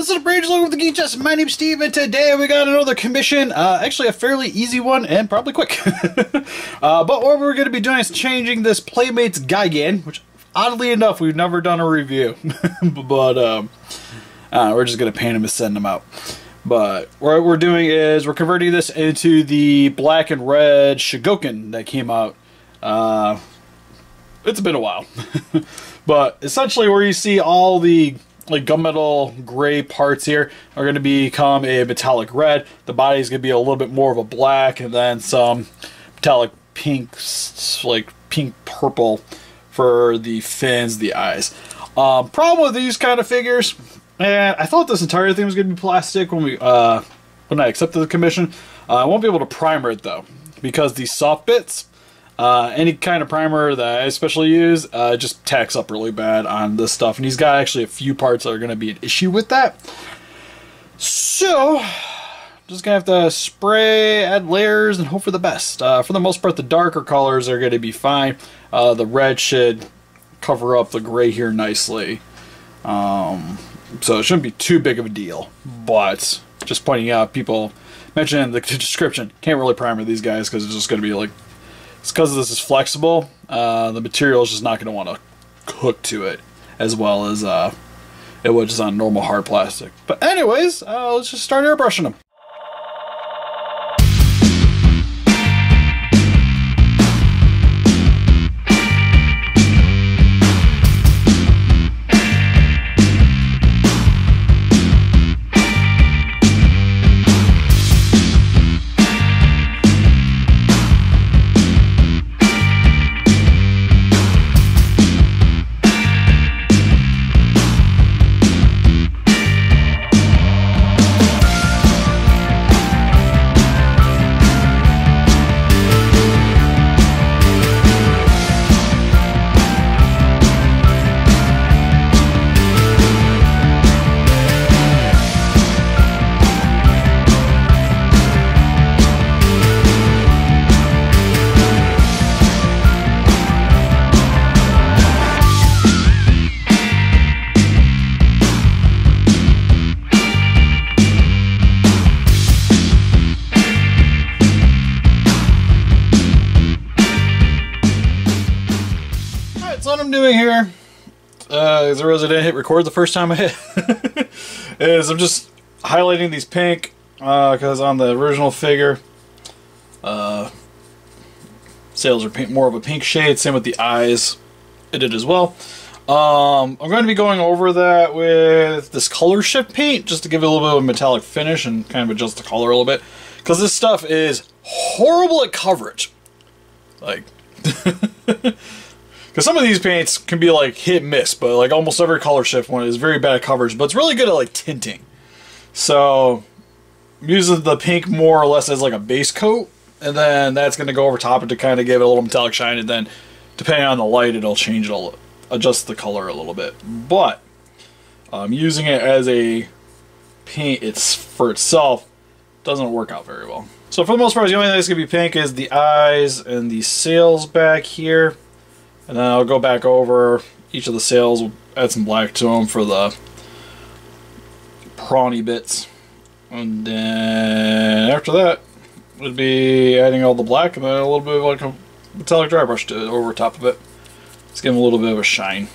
What's up, Rangers? Welcome to the Geek Chest. My name's Steve, and today we got another commission. Actually, a fairly easy one, and probably quick. But what we're going to be doing is changing this Playmates Gigan, which, oddly enough, we've never done a review. But, we're just going to paint them and send them out. But what we're doing is we're converting this into the black and red Shigoken that came out. It's been a while. But essentially where you see all the like gunmetal gray parts here are going to become a metallic red. The body is going to be a little bit more of a black, and then some metallic pinks, like pink purple for the fins, the eyes. Problem with these kind of figures, and I thought this entire thing was going to be plastic when I accepted the commission. I won't be able to primer it though, because these soft bits, any kind of primer that I especially use, just tacks up really bad on this stuff. And he's got actually a few parts that are going to be an issue with that. So, just going to have to spray, add layers, and hope for the best. For the most part, the darker colors are going to be fine. The red should cover up the gray here nicely. So it shouldn't be too big of a deal. But, just pointing out, people mentioned in the description, can't really primer these guys because it's just going to be like, it's because this is flexible, the material is just not going to want to cook to it as well as it would just on normal hard plastic. But anyways, let's just start airbrushing them. So what I'm doing here, as a resident hit record the first time I hit, is I'm just highlighting these pink, because on the original figure, sails are pink, more of a pink shade, same with the eyes, it did as well. I'm going to be going over that with this color shift paint, just to give it a little bit of a metallic finish and kind of adjust the color a little bit, because this stuff is horrible at coverage. Like... Because some of these paints can be like hit and miss, but like almost every color shift one is very bad at coverage, but it's really good at like tinting. So I'm using the pink more or less as like a base coat, and then that's going to go over top of it to kind of give it a little metallic shine, and then depending on the light it'll change, it'll adjust the color a little bit. But using it as a paint for itself doesn't work out very well. So for the most part, the only thing that's going to be pink is the eyes and the sails back here. And then I'll go back over each of the sails, we'll add some black to them for the prawny bits. And then after that, would be adding all the black and then a little bit of like a metallic dry brush to over top of it. Let's give them a little bit of a shine.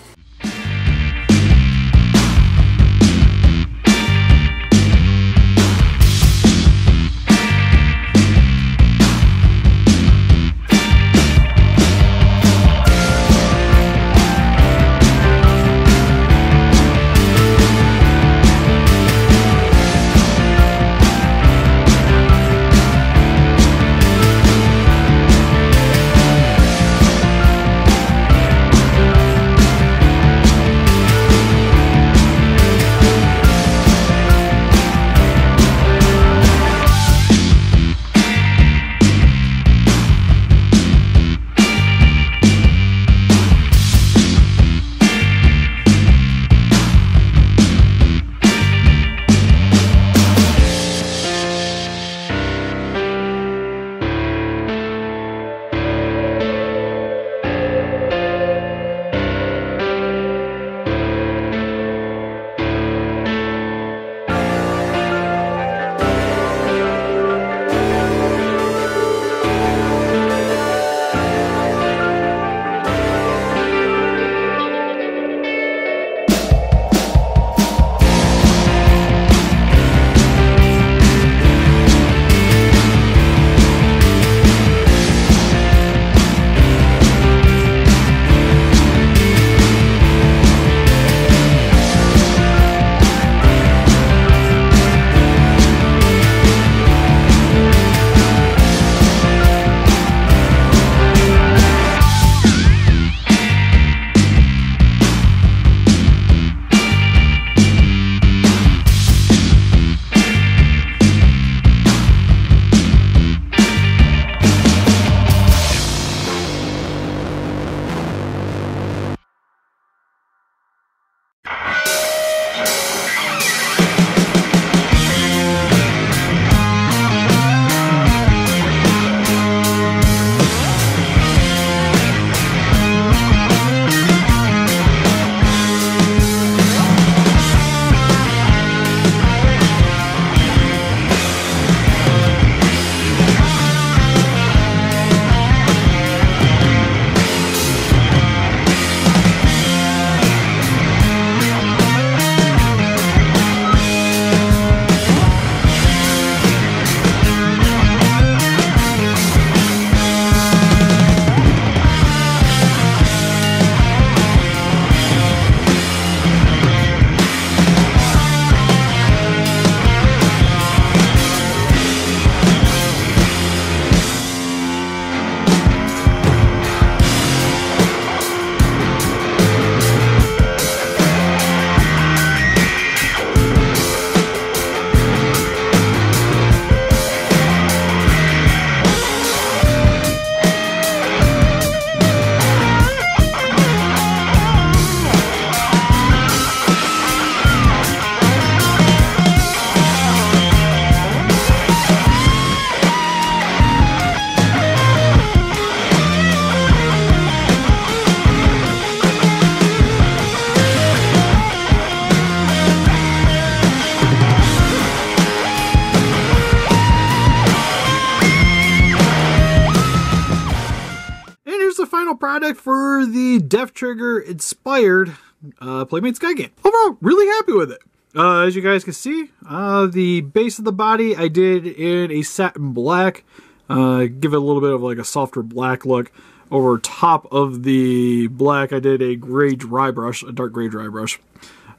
final product for the Death Trigger inspired Playmates Gigan. Overall, really happy with it. As you guys can see, the base of the body I did in a satin black. Give it a little bit of like a softer black look. Over top of the black, I did a gray dry brush, a dark gray dry brush,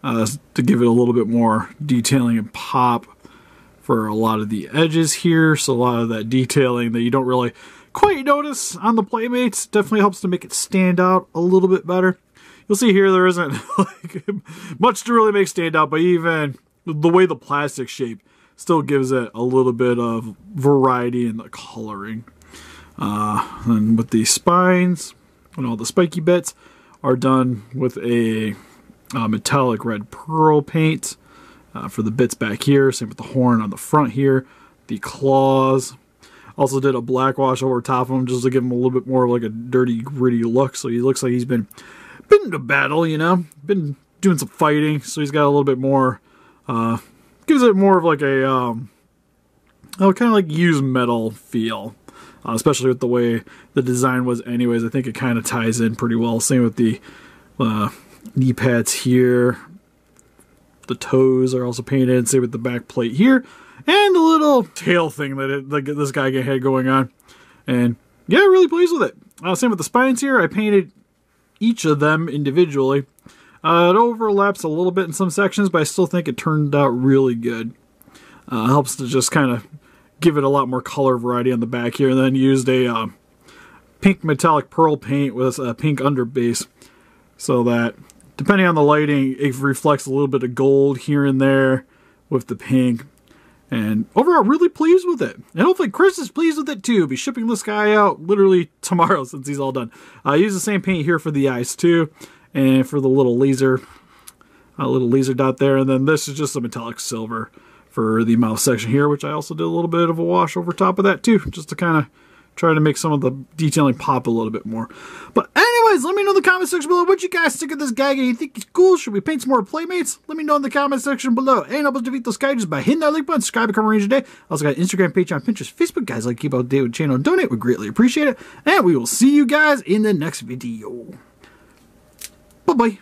to give it a little bit more detailing and pop for a lot of the edges here. So a lot of that detailing that you don't really quite notice on the Playmates definitely helps to make it stand out a little bit better. You'll see here there isn't like much to really make stand out, but even the way the plastic shape still gives it a little bit of variety in the coloring. And with the spines and all the spiky bits are done with a metallic red pearl paint for the bits back here. Same with the horn on the front here. The claws. Also did a black wash over top of him just to give him a little bit more of like a dirty, gritty look. So he looks like he's been into battle, you know, been doing some fighting, so he's got a little bit more, gives it more of like a, kind of like used metal feel, especially with the way the design was anyways. I think it kind of ties in pretty well. Same with the knee pads here. The toes are also painted, same with the back plate here, and the little tail thing that this guy had going on. And yeah, really pleased with it. Same with the spines here. I painted each of them individually. It overlaps a little bit in some sections, but I still think it turned out really good. Helps to just kind of give it a lot more color variety on the back here, and then used a pink metallic pearl paint with a pink underbase, so that depending on the lighting, it reflects a little bit of gold here and there with the pink. And overall, really pleased with it. And hopefully Chris is pleased with it too. I'll be shipping this guy out literally tomorrow since he's all done. I use the same paint here for the eyes too. And for the little laser dot there. And then this is just a metallic silver for the mouth section here, which I also did a little bit of a wash over top of that too. Just to kind of try to make some of the detailing pop a little bit more. But anyways, let me know in the comment section below what you guys think of this guy. You think he's cool? Should we paint some more Playmates? Let me know in the comment section below. And help us defeat those guys just by hitting that like button, subscribe, become a ranger today. Also got Instagram, Patreon, Pinterest, Facebook. Guys, like keep up to date with the channel and donate. We greatly appreciate it. And we will see you guys in the next video. Bye-bye.